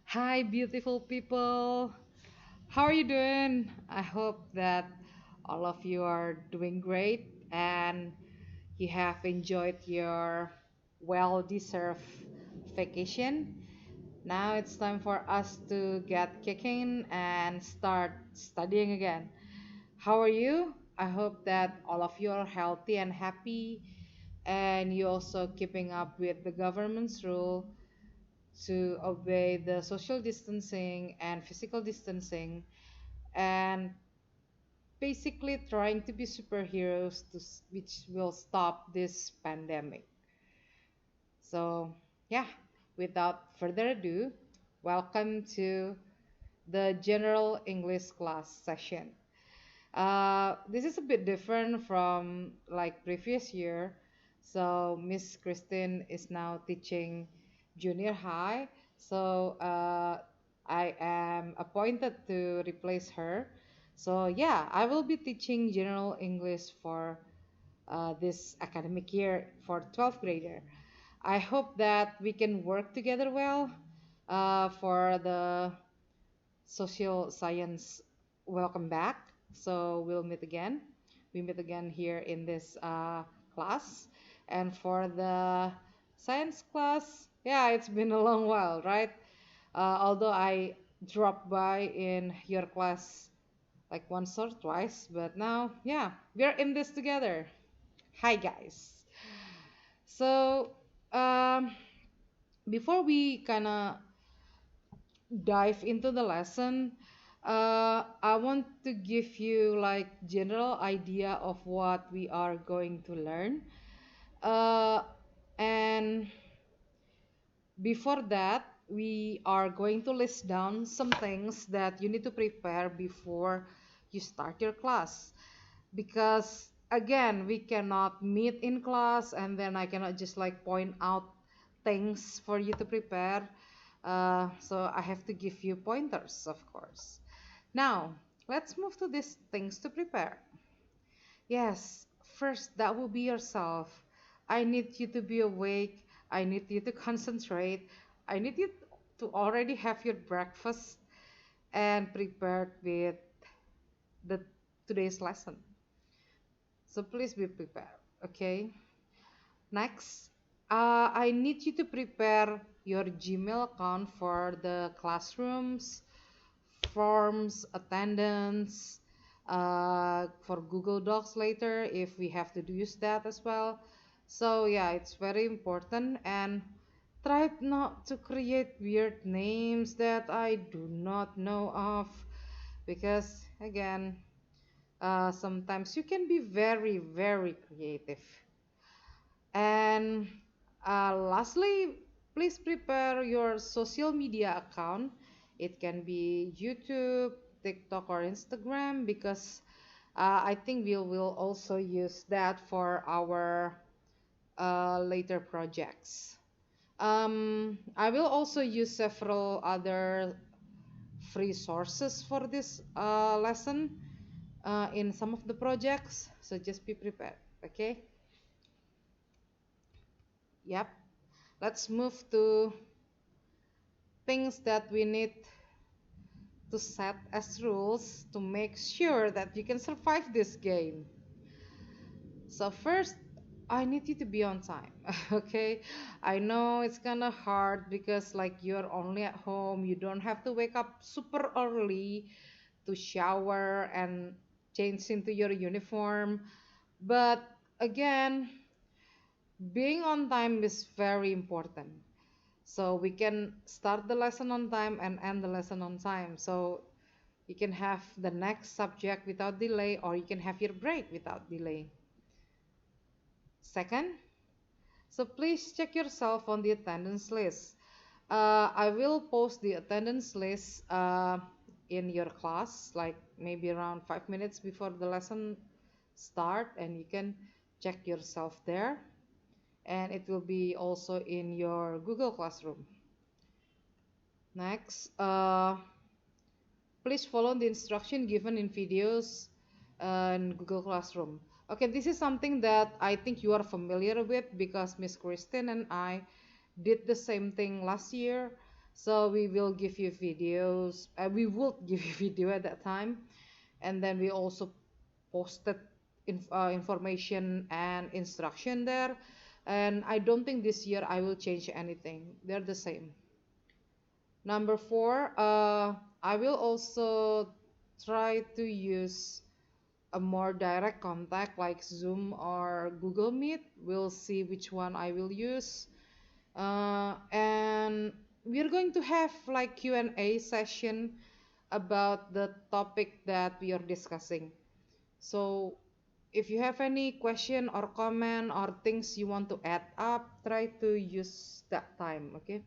Hi, beautiful people. How are you doing? I hope that all of you are doing great and you have enjoyed your well deserved vacation. Now it's time for us to get kicking and start studying again. How are you? I hope that all of you are healthy and happy and you also keeping up with the government's rule to obey the social distancing and physical distancing and basically trying to be superheroes which will stop this pandemic. So, yeah, without further ado, welcome to the general English class session. This is a bit different from like previous year. So Miss Christine is now teaching junior high. So I am appointed to replace her. So yeah, I will be teaching general English for this academic year for 12th grader. I hope that we can work together well for the social science. Welcome back. So we'll meet again. We meet again here in this class. And for the science class, yeah, it's been a long while, right? Although I dropped by in your class like once or twice, but now, yeah, we're in this together. Hi, guys. So, um, before we kind of dive into the lesson, I want to give you like general idea of what we are going to learn. Uh, and before that, we are going to list down some things that you need to prepare before you start your class. Because again, we cannot meet in class and then I cannot just like point out things for you to prepare. So I have to give you pointers, of course. Now, let's move to these things to prepare. Yes, first, that will be yourself. I need you to be awake. I need you to concentrate. I need you to already have your breakfast and prepared with the today's lesson. So please be prepared, okay? Next, I need you to prepare your Gmail account for the classrooms, forms, attendance, for Google Docs later if we have to use that as well. So yeah, it's very important and try not to create weird names that I do not know of because again, sometimes you can be very, very creative. And lastly, please prepare your social media account. It can be YouTube, TikTok, or Instagram because I think we will also use that for our later projects. I will also use several other free sources for this lesson in some of the projects, so just be prepared, okay? Yep. Let's move to things that we need to set as rules to make sure that you can survive this game. So first, I need you to be on time. Okay, I know it's kind of hard because like you're only at home, you don't have to wake up super early to shower and change into your uniform. But again, being on time is very important. So we can start the lesson on time and end the lesson on time. So you can have the next subject without delay, or you can have your break without delay. Second, so please check yourself on the attendance list. I will post the attendance list in your class, like maybe around 5 minutes before the lesson start, and you can check yourself there. And it will be also in your Google Classroom. Next, please follow the instruction given in videos in Google Classroom. Okay, this is something that I think you are familiar with because Miss Kristen and I did the same thing last year. So we will give you videos. We would give you video at that time, and then we also posted information and instruction there. And I don't think this year I will change anything. They're the same. Number four, I will also try to use a more direct contact like Zoom or Google Meet. We'll see which one I will use. And we're going to have like Q&A session about the topic that we are discussing. So if you have any question or comment or things you want to add up, try to use that time, okay?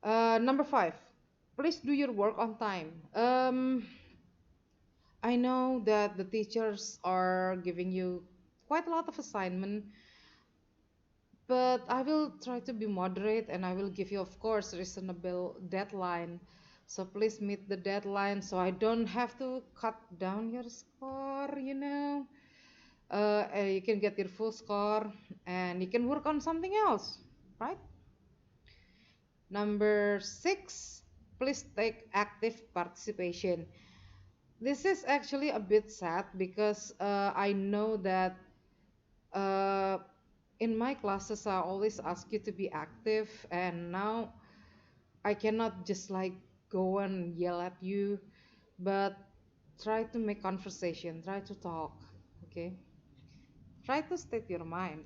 Number five, please do your work on time. I know that the teachers are giving you quite a lot of assignment, but I will try to be moderate and I will give you, of course, reasonable deadline. So please meet the deadline so I don't have to cut down your score. And you can get your full score and you can work on something else, right? Number six, please take active participation. This is actually a bit sad because I know that uh, in my classes I always ask you to be active, and now I cannot just like go and yell at you, but try to make conversation, try to talk, okay? Try to state your mind.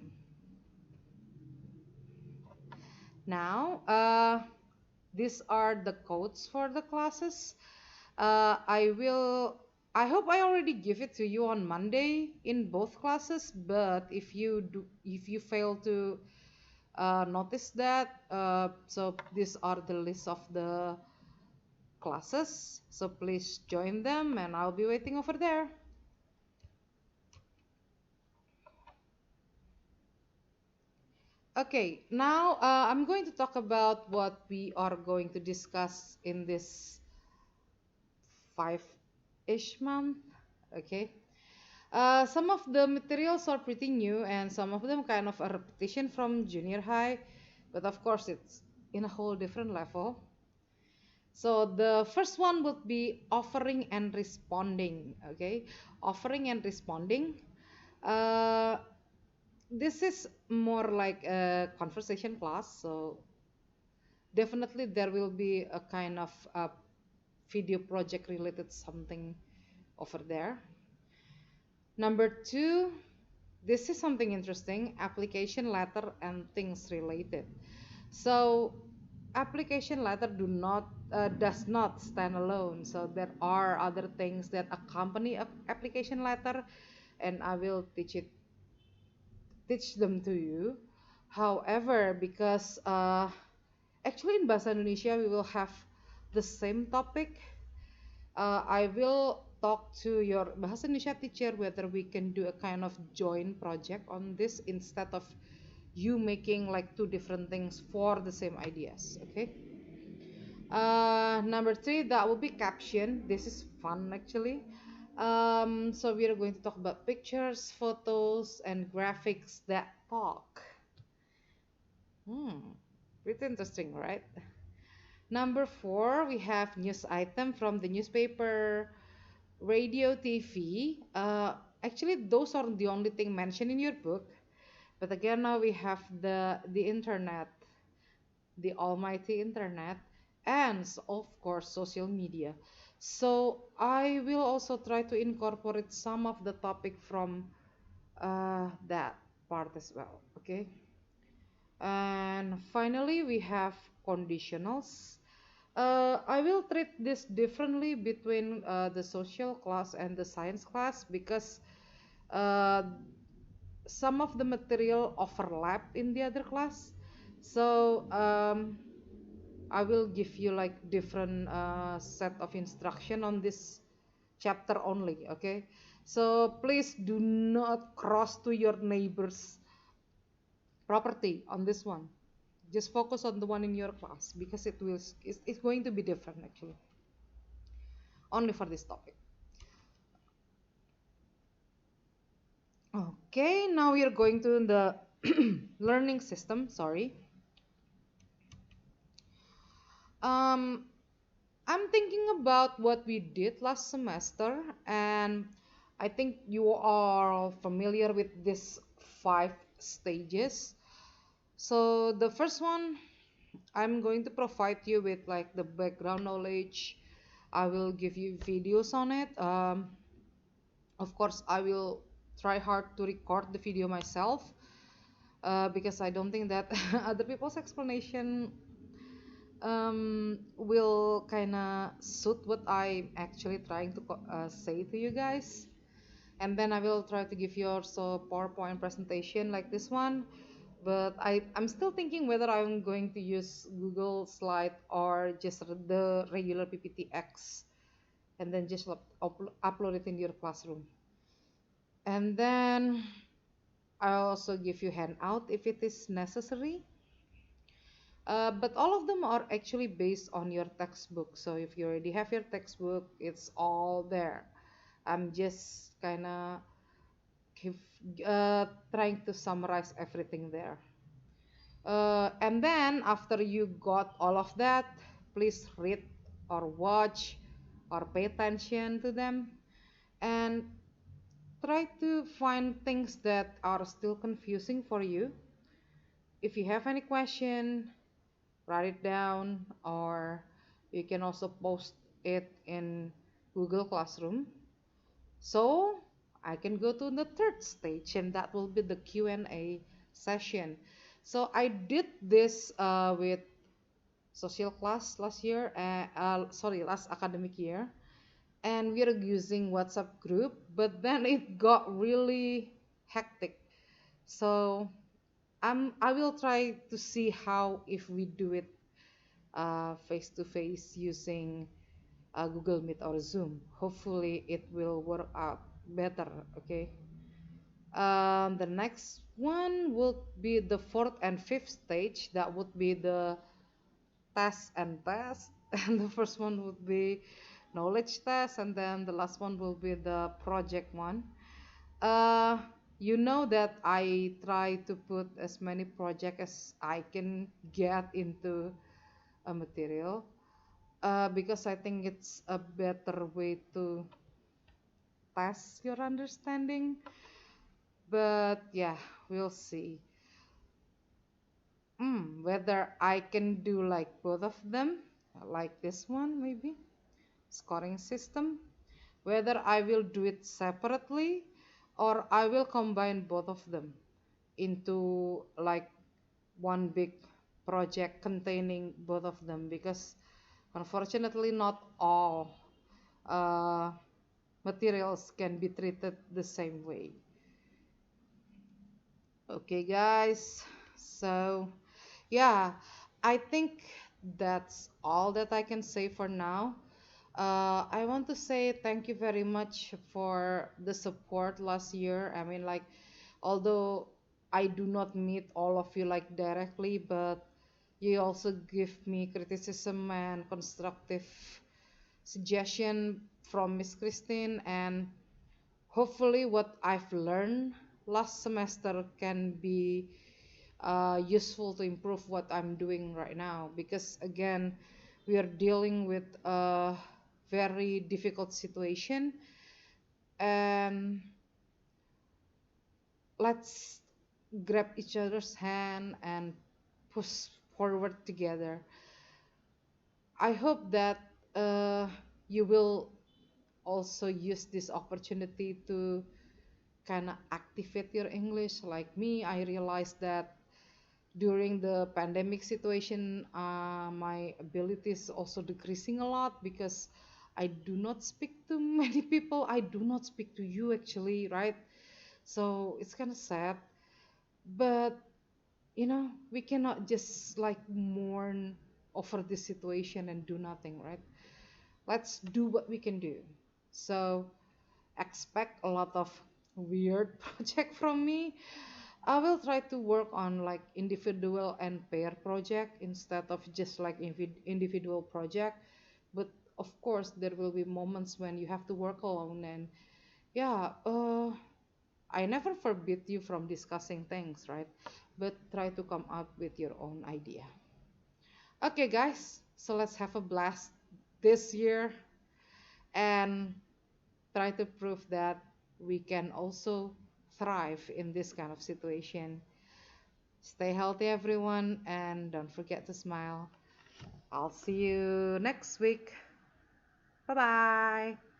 Now, these are the codes for the classes. I will. I hope I already give it to you on Monday in both classes. But if you fail to notice that, so these are the list of the classes. So please join them, and I'll be waiting over there. Okay, now I'm going to talk about what we are going to discuss in this five-ish month. Okay. Some of the materials are pretty new and some of them kind of a repetition from junior high, but of course it's in a whole different level. So the first one would be offering and responding. Okay, offering and responding. Uh, this is more like a conversation class, so definitely there will be a kind of video project related something over there. Number two, this is something interesting, application letter and things related. So application letter does not stand alone. So there are other things that accompany application letter, and I will teach them to you. However, because actually in Bahasa Indonesia we will have the same topic, I will talk to your Bahasa Indonesia teacher whether we can do a kind of joint project on this instead of you making like two different things for the same ideas. Okay. Number three, that will be caption. This is fun actually. So we are going to talk about pictures, photos, and graphics that talk. Pretty interesting, right? Number four, we have news item from the newspaper, radio, TV. Actually, those are the only thing mentioned in your book. But again, now we have the internet, the almighty internet, and of course, social media. So I will also try to incorporate some of the topic from that part as well. Okay. And finally, we have conditionals. I will treat this differently between the social class and the science class because uh, some of the material overlap in the other class. So I will give you like different set of instruction on this chapter only. Okay, so please do not cross to your neighbors' property on this one. Just focus on the one in your class because it's going to be different actually only for this topic. Okay, now we are going to the learning system. Sorry. Um, I'm thinking about what we did last semester, and I think you are familiar with these five stages. So the first one, I'm going to provide you with like the background knowledge. I will give you videos on it. Of course, I will try hard to record the video myself because I don't think that other people's explanation will kind of suit what I'm actually trying to say to you guys. And then I will try to give you also PowerPoint presentation like this one. But I'm still thinking whether I'm going to use Google Slide or just the regular PPTX and then just upload it in your classroom. And then I'll also give you handout if it is necessary. But all of them are actually based on your textbook. So if you already have your textbook, it's all there. I'm just kind of give, trying to summarize everything there. And then after you got all of that, please read or watch or pay attention to them and try to find things that are still confusing for you. If you have any question, write it down, or you can also post it in Google Classroom. So I can go to the third stage, and that will be the Q&A session. So I did this with social class last year, sorry, last academic year, and we are using WhatsApp group, but then it got really hectic. So I will try to see how if we do it face to face using Google Meet or Zoom. Hopefully, it will work out better. Okay. The next one would be the fourth and fifth stage. That would be the test and test. And the first one would be knowledge test, and then the last one will be the project one. Uh, you know that I try to put as many projects as I can get into a material because I think it's a better way to test your understanding. But yeah, we'll see. Whether I can do like both of them, like this one maybe, scoring system. Whether I will do it separately or I will combine both of them into like one big project containing both of them because unfortunately not all uh, materials can be treated the same way. Okay, guys. So, yeah, I think that's all that I can say for now. I want to say thank you very much for the support last year. I mean, like, although I do not meet all of you like directly, but you also give me criticism and constructive suggestion from Miss Christine, and hopefully what I've learned last semester can be useful to improve what I'm doing right now because again we are dealing with a very difficult situation and let's grab each other's hand and push forward together. I hope that you will also use this opportunity to kind of activate your English. Like me, I realized that during the pandemic situation, my ability is also decreasing a lot because I do not speak to many people. I do not speak to you actually, right? So it's kind of sad, but we cannot just like mourn over this situation and do nothing, right? Let's do what we can do. So expect a lot of weird project from me. I will try to work on like individual and pair project instead of just like individual project. But of course, there will be moments when you have to work alone. And yeah, I never forbid you from discussing things, right? But try to come up with your own idea. Okay, guys. So let's have a blast this year and try to prove that we can also thrive in this kind of situation. Stay healthy, everyone, and don't forget to smile. I'll see you next week. Bye bye.